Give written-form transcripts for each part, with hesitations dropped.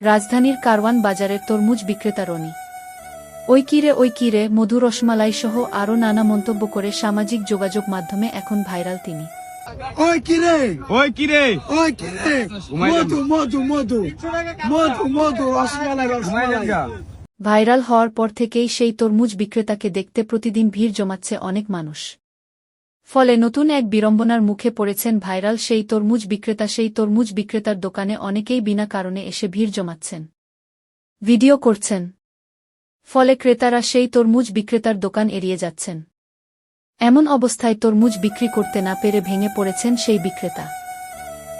রাজধানীর কারওয়ান বাজারের তরমুজ বিক্রেতা রনি ওই কিরে মধু রসমালাই সহ আরও নানা মন্তব্য করে সামাজিক যোগাযোগ মাধ্যমে এখন ভাইরাল তিনি। ভাইরাল হওয়ার পর থেকেই সেই তরমুজ বিক্রেতাকে দেখতে প্রতিদিন ভিড় জমাচ্ছে অনেক মানুষ। ফলে নতুন এক বিড়ম্বনার মুখে পড়েছেন ভাইরাল সেই তরমুজ বিক্রেতার দোকানে অনেকেই বিনা কারণে এসে ভিড় জমাচ্ছেন, ভিডিও করছেন। ফলে ক্রেতারা সেই তরমুজ বিক্রেতার দোকান এড়িয়ে যাচ্ছেন। এমন অবস্থায় তরমুজ বিক্রি করতে না পেরে ভেঙে পড়েছেন সেই বিক্রেতা।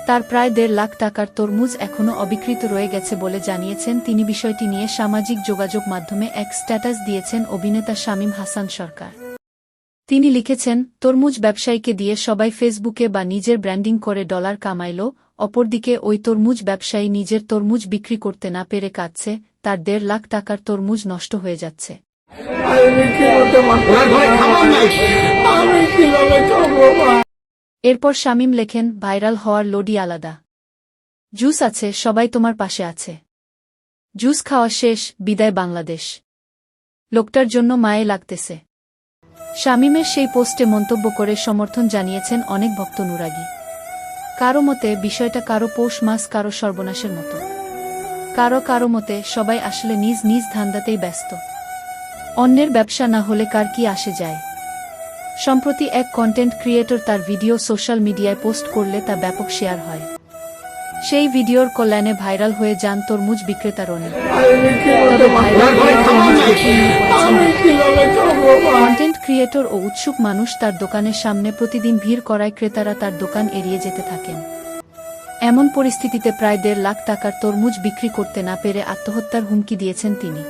তার প্রায় 1.5 লাখ টাকার তরমুজ এখনও অবিক্রিত রয়ে গেছে বলে জানিয়েছেন তিনি। বিষয়টি নিয়ে সামাজিক যোগাযোগ মাধ্যমে এক স্ট্যাটাস দিয়েছেন অভিনেতা শামীম হাসান সরকার। তিনি লিখেছেন, তরমুজ ব্যবসায়ীকে দিয়ে সবাই ফেসবুকে বা নিজের ব্র্যান্ডিং করে ডলার কামাইল, অপরদিকে ওই তরমুজ ব্যবসায়ী নিজের তরমুজ বিক্রি করতে না পেরে কাঁদছে, তার 1.5 লাখ টাকার তরমুজ নষ্ট হয়ে যাচ্ছে। এরপর শামীম লেখেন, ভাইরাল হওয়ার লোডই আলাদা। জুস আছে, সবাই তোমার পাশে আছে। জুস খাওয়া শেষ, বিদায় বাংলাদেশ। লোকটার জন্য মায়ে লাগতেছে। শামীমের সেই পোস্টে মন্তব্য করে সমর্থন জানিয়েছেন অনেক ভক্ত নুরাগী। কারো মতে বিষয়টা কারো পৌষ মাস, কারো সর্বনাশের মতো। কারো মতে সবাই আসলে নিজ নিজ ধান্দাতেই ব্যস্ত। অন্যের ব্যবসা না হলে কার কি আসে যায়। সম্প্রতি এক কন্টেন্ট ক্রিয়েটর তার ভিডিও সোশ্যাল মিডিয়ায় পোস্ট করলে তা ব্যাপক শেয়ার হয়। সেই ভিডিওর কল্যাণে ভাইরাল হয়ে যান তরমুজ বিক্রেতা রনি। কন্টেন্ট ক্রিয়েটর ও উৎসুক মানুষ তার দোকানের সামনে প্রতিদিন ভিড় করায় ক্রেতারা তার দোকান এড়িয়ে যেতে থাকেন। এমন পরিস্থিতিতে প্রায় 1.5 লাখ টাকার তরমুজ বিক্রি করতে না পেরে আত্মহত্যার হুমকি দিয়েছেন তিনি।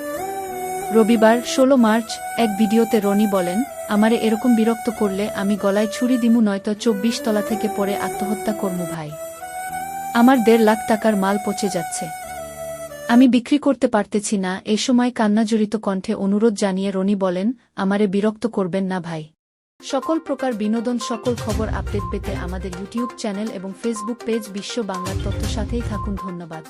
রবিবার 16 মার্চ এক ভিডিওতে রনি বলেন, আমারে এরকম বিরক্ত করলে আমি গলায় ছুরি দিমু, নয়তো 24 তলা থেকে পড়ে আত্মহত্যা করমু ভাই। আমার 1.5 লাখ টাকার মাল পচে যাচ্ছে, আমি বিক্রি করতে পারতেছি না। এ সময় কান্নাজড়িত কণ্ঠে অনুরোধ জানিয়ে রনি বলেন, আমারে বিরক্ত করবেন না ভাই। সকল প্রকার বিনোদন, সকল খবর আপডেট পেতে আমাদের ইউটিউব চ্যানেল এবং ফেসবুক পেজ বিশ্ব বাংলার তথ্য সাথেই থাকুন। ধন্যবাদ।